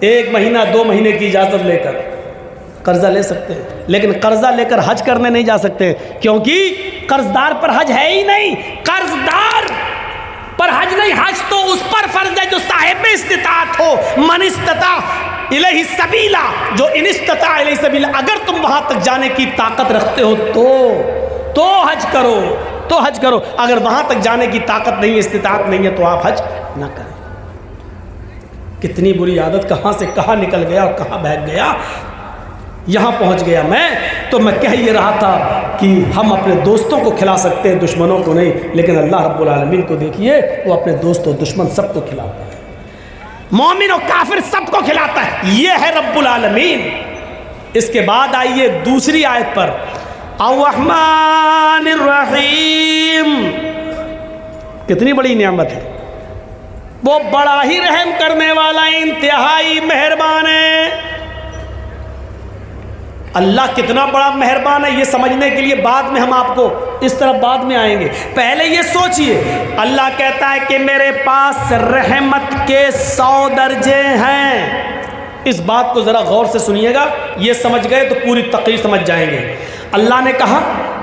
1 مہینہ 2 مہینے کی اجازت لے کر قرضہ لے سکتے ہیں، لیکن قرضہ لے کر حج کرنے نہیں جا سکتے، کیونکہ قرضدار پر حج ہے ہی نہیں۔ قرضدار پر حج نہیں، حج تو اس پر فرض ہے جو صاحب استطاعت ہو۔ من استطاع الیہ سبیلا، جو ان استطاع الیہ سبیلا، اگر تم وہاں تک جانے کی طاقت رکھتے ہو تو حج کرو، تو حج کرو۔ اگر وہاں تک جانے کی طاقت نہیں، استطاعت نہیں ہے، تو آپ حج نہ کریں۔ کتنی بری عادت کہاں سے کہاں نکل گیا اور کہاں بہک گیا، یہاں پہنچ گیا میں۔ تو میں کہہ یہ رہا تھا کہ ہم اپنے دوستوں کو کھلا سکتے ہیں، دشمنوں کو نہیں، لیکن اللہ رب العالمین کو دیکھیے، وہ اپنے دوست و دشمن سب کو کھلاتا ہے، مومن و کافر سب کو کھلاتا ہے، یہ ہے رب العالمین۔ اس کے بعد آئیے دوسری آیت پر، الرحمن الرحیم، کتنی بڑی نعمت ہے، وہ بڑا ہی رحم کرنے والا، انتہائی مہربان ہے۔ اللہ کتنا بڑا مہربان ہے یہ سمجھنے کے لیے بعد میں ہم آپ کو اس طرف بعد میں آئیں گے، پہلے یہ سوچئے، اللہ کہتا ہے کہ میرے پاس رحمت کے 100 درجے ہیں۔ اس بات کو ذرا غور سے سنیے گا، یہ سمجھ گئے تو پوری تقریر سمجھ جائیں گے۔ اللہ نے کہا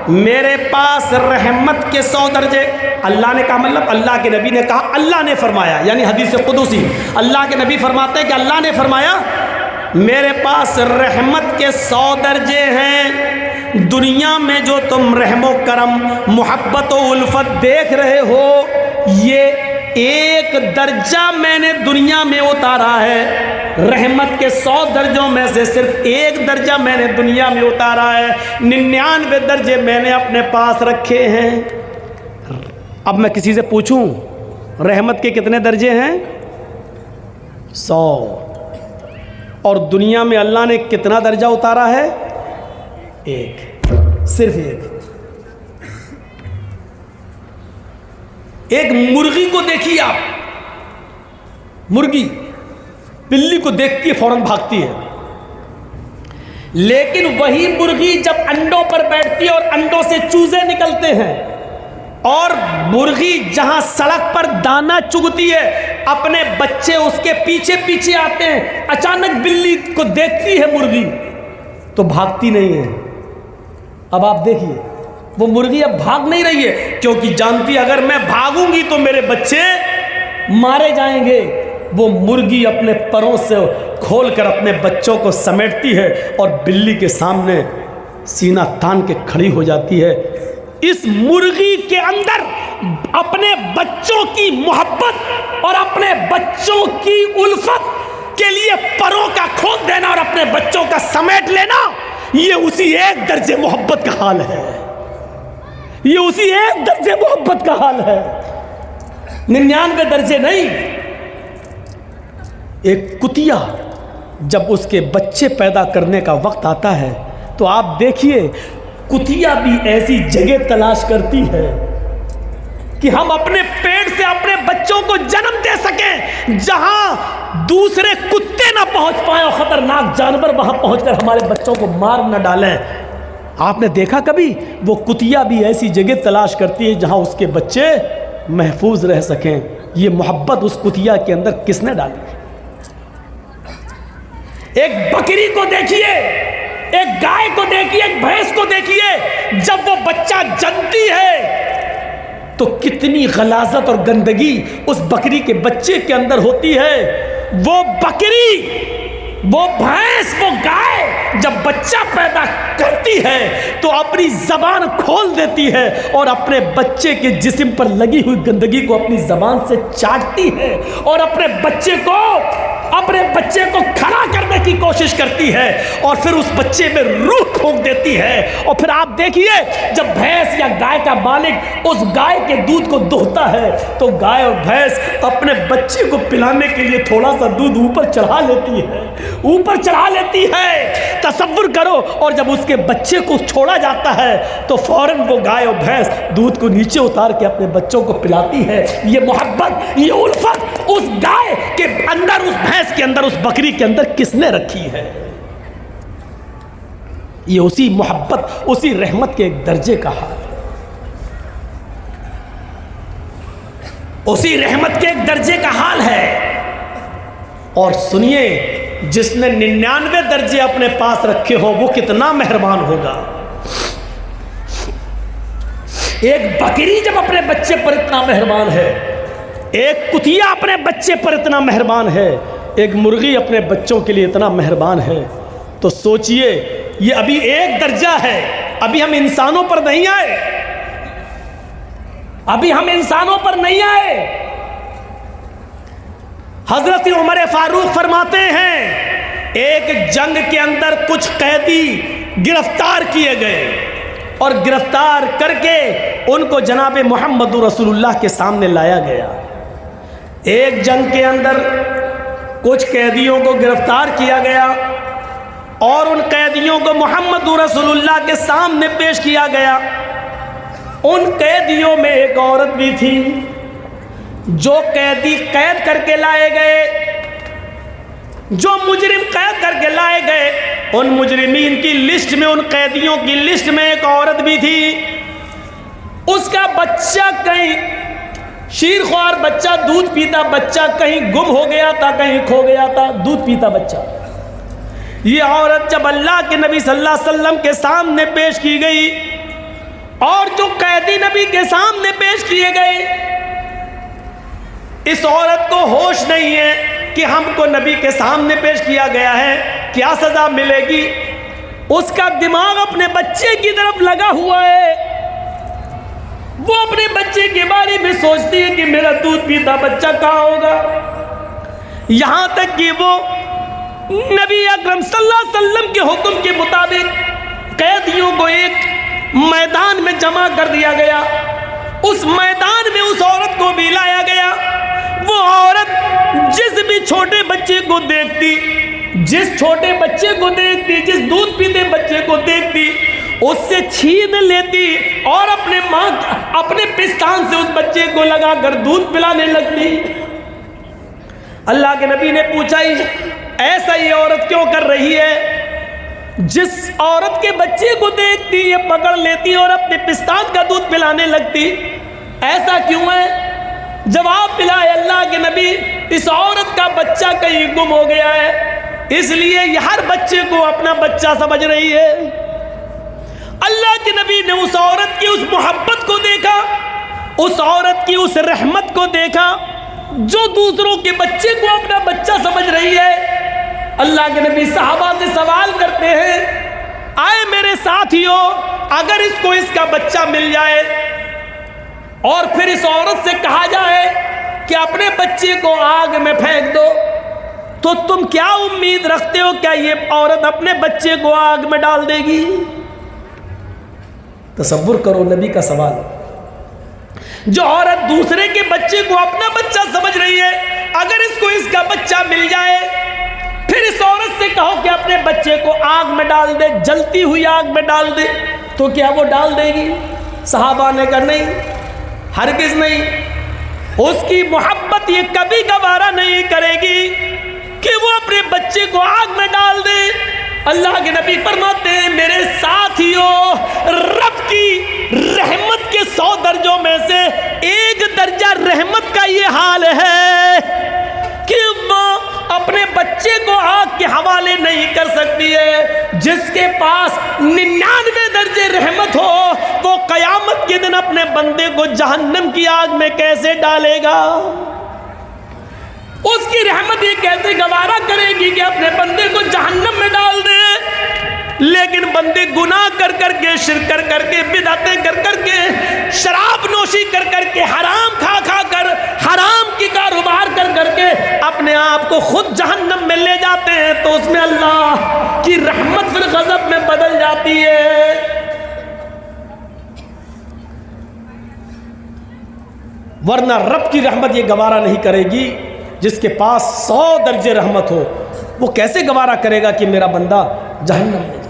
میرے پاس رحمت کے 100 درجے، اللہ نے کہا مطلب اللہ کے نبی نے کہا، اللہ نے فرمایا، یعنی حدیث قدسی، اللہ کے نبی فرماتے ہیں کہ اللہ نے فرمایا میرے پاس رحمت کے 100 درجے ہیں۔ دنیا میں جو تم رحم و کرم، محبت و الفت دیکھ رہے ہو، یہ ایک درجہ میں نے دنیا میں اتارا ہے۔ رحمت کے 100 درجوں میں سے صرف ایک درجہ میں نے دنیا میں اتارا ہے، 99 درجے میں نے اپنے پاس رکھے ہیں۔ اب میں کسی سے پوچھوں رحمت کے کتنے درجے ہیں؟ 100۔ اور دنیا میں اللہ نے کتنا درجہ اتارا ہے؟ ایک، صرف ایک۔ ایک مرغی کو دیکھیے آپ، مرغی بلی کو دیکھتی ہے فوراً بھاگتی ہے، لیکن وہی مرغی جب انڈوں پر بیٹھتی ہے اور انڈوں سے چوزے نکلتے ہیں، اور مرغی جہاں سڑک پر دانا چگتی ہے، اپنے بچے اس کے پیچھے پیچھے آتے ہیں، اچانک بلی کو دیکھتی ہے مرغی تو بھاگتی نہیں ہے۔ اب آپ دیکھیے وہ مرغی اب بھاگ نہیں رہی ہے، کیونکہ جانتی اگر میں بھاگوں گی تو میرے بچے مارے جائیں گے۔ وہ مرغی اپنے پروں سے کھول کر اپنے بچوں کو سمیٹتی ہے اور بلی کے سامنے سینہ تان کے کھڑی ہو جاتی ہے۔ اس مرغی کے اندر اپنے بچوں کی محبت اور اپنے بچوں کی الفت کے لیے پروں کا کھول دینا اور اپنے بچوں کا سمیٹ لینا، یہ اسی ایک درجے محبت کا حال ہے، یہ اسی ایک درجے محبت کا حال ہے، 99 درجے نہیں۔ ایک کتیا جب اس کے بچے پیدا کرنے کا وقت آتا ہے تو آپ دیکھیے کتیا بھی ایسی جگہ تلاش کرتی ہے کہ ہم اپنے پیٹ سے اپنے بچوں کو جنم دے سکیں جہاں دوسرے کتے نہ پہنچ پائیں اور خطرناک جانور وہاں پہنچ کر ہمارے بچوں کو مار نہ ڈالیں۔ آپ نے دیکھا کبھی؟ وہ کتیا بھی ایسی جگہ تلاش کرتی ہے جہاں اس کے بچے محفوظ رہ سکیں۔ یہ محبت اس کتیا کے اندر کس نے ڈالی؟ ایک بکری کو دیکھیے، ایک گائے کو دیکھیے، ایک بھینس کو دیکھیے، جب وہ بچہ جنتی ہے تو کتنی غلاظت اور گندگی اس بکری کے بچے کے اندر ہوتی ہے۔ وہ بکری، وہ بھینس، وہ گائے جب بچہ پیدا کرتی ہے تو اپنی زبان کھول دیتی ہے اور اپنے بچے کے جسم پر لگی ہوئی گندگی کو اپنی زبان سے چاٹتی ہے اور اپنے بچے کو کھڑا کرنے کی کوشش کرتی ہے اور پھر اس بچے میں روح پھونک دیتی ہے۔ اور پھر آپ دیکھیے جب بھینس یا گائے کا مالک اس گائے کے دودھ کو دوہتا ہے تو گائے اور بھینس اپنے بچے کو پلانے کے لیے تھوڑا سا دودھ اوپر چڑھا لیتی ہے، تصور کرو۔ اور جب اس کے بچے کو چھوڑا جاتا ہے تو فوراً وہ گائے اور بھینس دودھ کو نیچے اتار کے اپنے بچوں کو پلاتی ہے۔ یہ محبت، یہ الفت اس گائے کے اندر، اس بھینس کے اندر، اس بکری کے اندر کس نے رکھی ہے؟ یہ اسی محبت، اسی رحمت کے ایک درجے کا حال ہے، اسی رحمت کے ایک درجے کا حال ہے۔ اور سنیے جس نے 99 درجے اپنے پاس رکھے ہو وہ کتنا مہربان ہوگا۔ ایک بکری جب اپنے بچے پر اتنا مہربان ہے، ایک کتیا اپنے بچے پر اتنا مہربان ہے، ایک مرغی اپنے بچوں کے لیے اتنا مہربان ہے، تو سوچئے یہ ابھی ایک درجہ ہے، ابھی ہم انسانوں پر نہیں آئے، ابھی ہم انسانوں پر نہیں آئے۔ حضرت عمر فاروق فرماتے ہیں ایک جنگ کے اندر کچھ قیدی گرفتار کیے گئے اور گرفتار کر کے ان کو جناب محمد رسول اللہ کے سامنے لایا گیا۔ ایک جنگ کے اندر کچھ قیدیوں کو گرفتار کیا گیا اور ان قیدیوں کو محمد رسول اللہ کے سامنے پیش کیا گیا۔ ان قیدیوں میں ایک عورت بھی تھی۔ جو قیدی قید کر کے لائے گئے، جو مجرم قید کر کے لائے گئے، ان مجرمین کی لسٹ میں، ان قیدیوں کی لسٹ میں ایک عورت بھی تھی۔ اس کا بچہ کہیں شیر خوار بچہ، دودھ پیتا بچہ کہیں گم ہو گیا تھا، کہیں کھو گیا تھا، دودھ پیتا بچہ۔ یہ عورت جب اللہ کے نبی صلی اللہ علیہ وسلم کے سامنے پیش کی گئی اور جو قیدی نبی کے سامنے پیش کیے گئے، اس عورت کو ہوش نہیں ہے کہ ہم کو نبی کے سامنے پیش کیا گیا ہے، کیا سزا ملے گی۔ اس کا دماغ اپنے بچے کی طرف لگا ہوا ہے، وہ اپنے بچے کے بارے میں سوچتی ہے کہ میرا دودھ پیتا بچہ کہاں ہوگا۔ یہاں تک کہ وہ نبی اکرم صلی اللہ علیہ وسلم کے حکم کے مطابق قیدیوں کو ایک میدان میں جمع کر دیا گیا، اس میدان میں اس عورت کو بھی لایا گیا۔ وہ عورت جس بھی چھوٹے بچے کو دیکھتی، جس چھوٹے بچے کو دیکھتی، جس دودھ پیتے بچے کو دیکھتی، اس سے چھین لیتی اور اپنے پستان سے اس بچے کو لگا کر دودھ پلانے لگتی۔ اللہ کے نبی نے پوچھا ایسا یہ عورت کیوں کر رہی ہے؟ جس عورت کے بچے کو دیکھتی یہ پکڑ لیتی اور اپنے پستان کا دودھ پلانے لگتی، ایسا کیوں ہے؟ جواب ملا ہے اللہ کے نبی، اس عورت کا بچہ کہیں گم ہو گیا ہے، اس لیے یہ ہر بچے کو اپنا بچہ سمجھ رہی ہے۔ اللہ کے نبی نے اس عورت کی اس محبت کو دیکھا، اس عورت کی اس رحمت کو دیکھا جو دوسروں کے بچے کو اپنا بچہ سمجھ رہی ہے۔ اللہ کے نبی صحابہ سے سوال کرتے ہیں، آئے میرے ساتھیو، اگر اس کو اس کا بچہ مل جائے اور پھر اس عورت سے کہا جائے کہ اپنے بچے کو آگ میں پھینک دو، تو تم کیا امید رکھتے ہو کیا یہ عورت اپنے بچے کو آگ میں ڈال دے گی؟ تصور کرو نبی کا سوال۔ جو عورت دوسرے کے بچے کو اپنا بچہ سمجھ رہی ہے، اگر اس کو اس کا بچہ مل جائے پھر اس عورت سے کہو کہ اپنے بچے کو آگ میں ڈال دے، جلتی ہوئی آگ میں ڈال دے، تو کیا وہ ڈال دے گی؟ صحابہ نے کہا نہیں، ہرگز نہیں۔ اس کی محبت یہ کبھی گوارا نہیں کرے گی کہ وہ اپنے بچے کو آگ میں ڈال دے۔ اللہ کے نبی فرماتے ہیں میرے ساتھیوں، رب کی رحمت کے 100 درجوں میں سے ایک درجہ رحمت کا یہ حال ہے کہ وہ اپنے بچے کو آگ کے حوالے نہیں کر سکتی ہے۔ جس کے پاس 99 درجے رحمت ہو وہ قیامت کے دن اپنے بندے کو جہنم کی آگ میں کیسے ڈالے گا؟ اس کی رحمت یہ کیسے گوارا کرے گی کہ اپنے بندے کو جہنم میں ڈال دے؟ لیکن بندے گناہ کر کر کے، شرک کر کر کے، بدعتیں کر کر کے، شراب نوشی کر کر کے، حرام کھا کھا کر، حرام کی کاروبار کر کر کے اپنے آپ کو خود جہنم میں لے جاتے ہیں، تو اس میں اللہ کی رحمت پھر غضب میں بدل جاتی ہے۔ ورنہ رب کی رحمت یہ گوارا نہیں کرے گی۔ جس کے پاس 100 درجے رحمت ہو وہ کیسے گوارا کرے گا کہ میرا بندہ جہنم میں